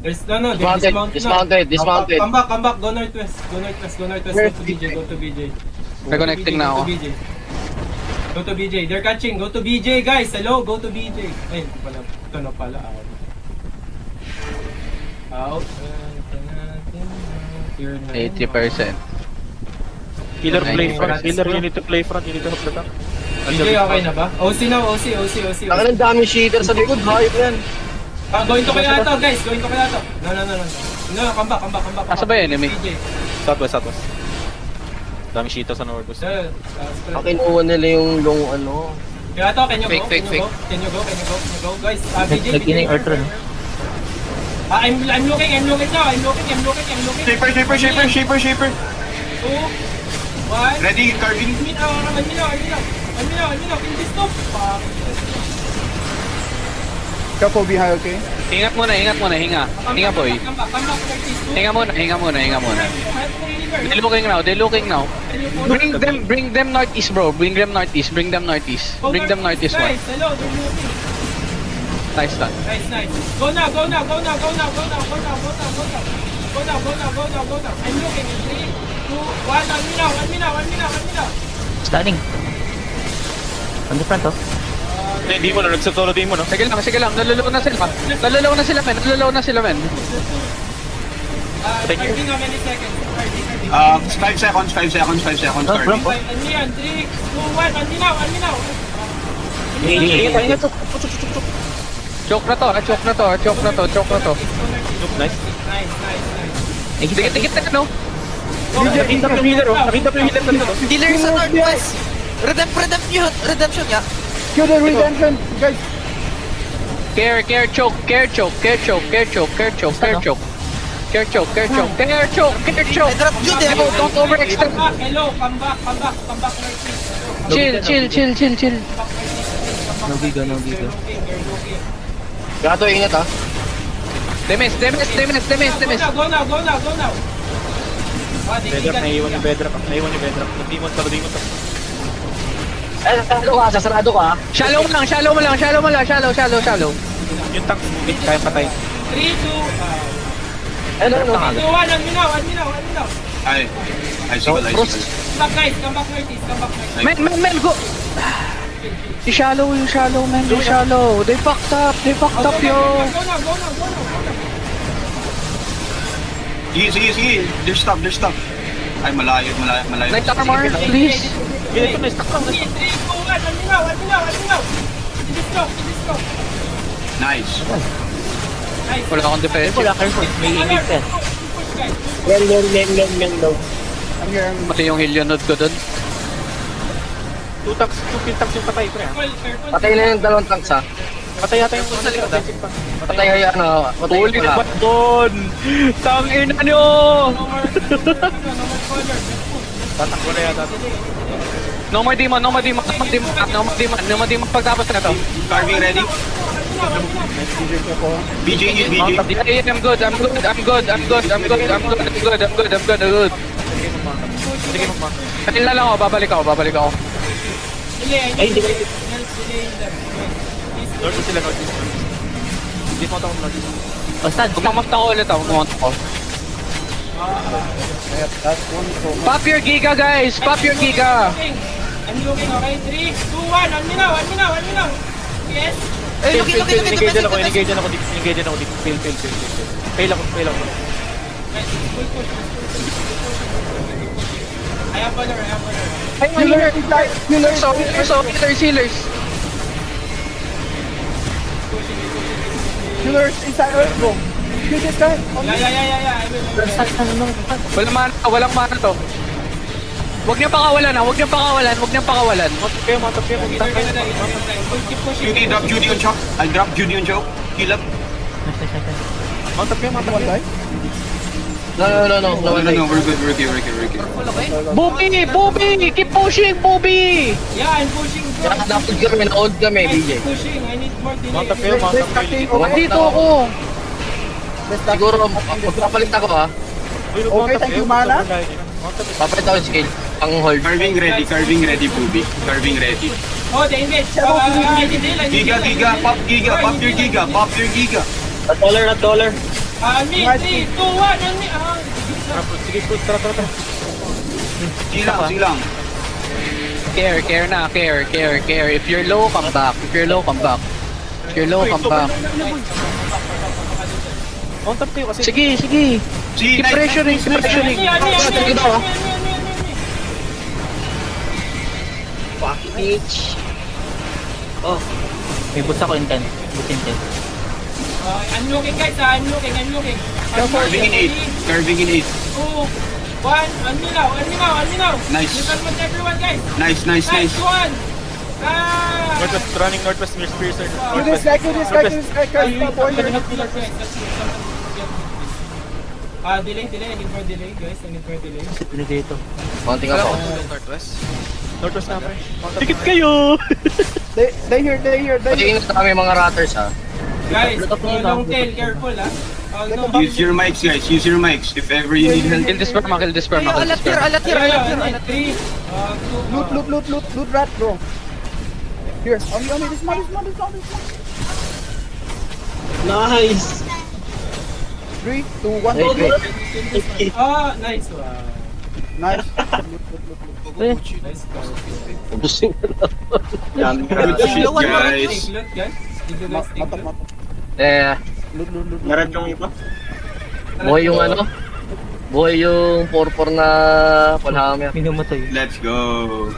There's no, Dismounted. Come back, go northwest. Go to BJ, go to BJ. Reconnecting na ako. Go to BJ, they're catching, go to BJ guys, hello, go to BJ. Ay, ito na pala, out. 80%. Healer play front, healer you need to play front, you need to help the tank. BJ okay na ba? OC na, OC. Ang ang daming cheater sa likod, hayop yan. Going to kaya to guys, going to kaya to. No, come back. Asa ba yun, enemy? BJ. Southwest. Dami shito sa northwest. Kinuha nila yung long ano. Kaya to, can you Fake. Can you go, guys. BJ, Nagkinig Arthur. I'm looking now, I'm looking. Shaper. 2, 1. Ready, carving. One minute, in this stop. Careful behind, okay? Hinga boy. Come back, 32. Hinga muna. They're looking now. Bring them northeast, bro. Bring them northeast one. Guys, hello, they're looking. Nice done. Nice. Go now. I'm looking in 3, 2, 1 minute. Stunning. On the front, oh. Hindi mo na, nagsatolo din mo, no? Sige lang. Naluloko na sila, men. Thank you. How many seconds? 5 seconds, carving. 3, 2, 1, Ingat. Choke na to. Nice. Nice. Dikit na, no? Nakita ko yung healer, oh. Nakita ko yung healer na to. Healer sa northwest. Redemption nga. Kill the redemption, guys. Care choke. Drop you there. Don't overextend. Hello, come back northeast. Chill. No giga. They're looking. Gato, ingat ha. Demes. Go now. Bedrock, naiiwan yung bedrock. Demon talo. Sarado ka. Shallow mo lang. Shallow. Yung tank, kaya patay. 3, 2, Ano? 1 minute. Ay, sige. Come back guys, come back northeast. Men, go. Yung shallow, man. They shallow. They fucked up, yo. Go now. Sige. They're stuck. Ay, malayo. Light armor, please. Ito na, stuck lang. 3, 2, 1 minute. Let's go. Nice. Wala akong defense. May ingat ka. Low. Mali yung Hillianod ko dun. Two kill tanks yung patay, pre. Patay na yung dalawang tanks ha. Patay yata yung sa likod. Patay ano. Patay Holy pala. bat doon! Tangin na nyo! Tatakbo na yata. No more demon pagtapos na to. Carving ready. BJ. Yeah, I'm good. Sige, magmark. Kanila lang ako, babalik ako. Ay, hindi. North sila, north. Hindi mo ako north. Oh, stand. Magmamount ako ulit ako. Pop your giga, guys! I'm looking, okay? 3, 2, 1 minute. Yes. Engage ako dito. Fail ako. I have color. Healers. Killers inside Earth, bro. Kill this guy. Yeah. I will. Walang mana to. Huwag niyang pakawalan. Mount up kayo. Keep pushing. Judy, drop Judy on choke. I'll drop Judy on choke. Heal up. Mount up kayo. One guy. No. No, we're good. Bobby! Keep pushing, Bobby! Yeah, I'm pushing. Na-hold kami, BJ. Pushing. I need more delay. Mount up kayo. Dito ako! Siguro, magpapalit ako ha. Okay, thank you, mana. Papalit ako yung skill. Ang hold. Carving ready, Booby. Carving ready. Oh, they engage. I need delay. Giga. Pop your giga. $1. Unmute, 3, 2, 1, unmute. Sige, push. Tara. Sige lang. Care na, care. If you're low, come back. If you're low, come back. Counter kayo kasi. Sige. Sige, Keep nice, pressuring. May boost ako intent. Boost intent. Unlooking guys, unlooking. Curving in 8. 2, 1, unmute now. Nice. Resolve everyone guys. Nice. 1. Northwest, running northwest, near Spears. Do Northwest. this guy, guys, stop warrior. Delay, I need for delay guys, Sipili dito. Mounting ako. Northwest na, pre. Dikit kayo! They here. Pag-iingat na kami mga ratters, ha. Guys, long tail, careful ha. No. Use your mics, guys. Use your mics. If ever you need help. Kill this sperma. Alat here. 3, Loot rat, bro. Here, on me, this one. Nice! 3, 2, 1, Wait. Nice one. Nice. Nice Good shit, guys. Loot guys. Did you guys take loot? Eh, Loot. Narad yung iba. buhay yung 4-4 na Palhammer. Minumatay. Let's go.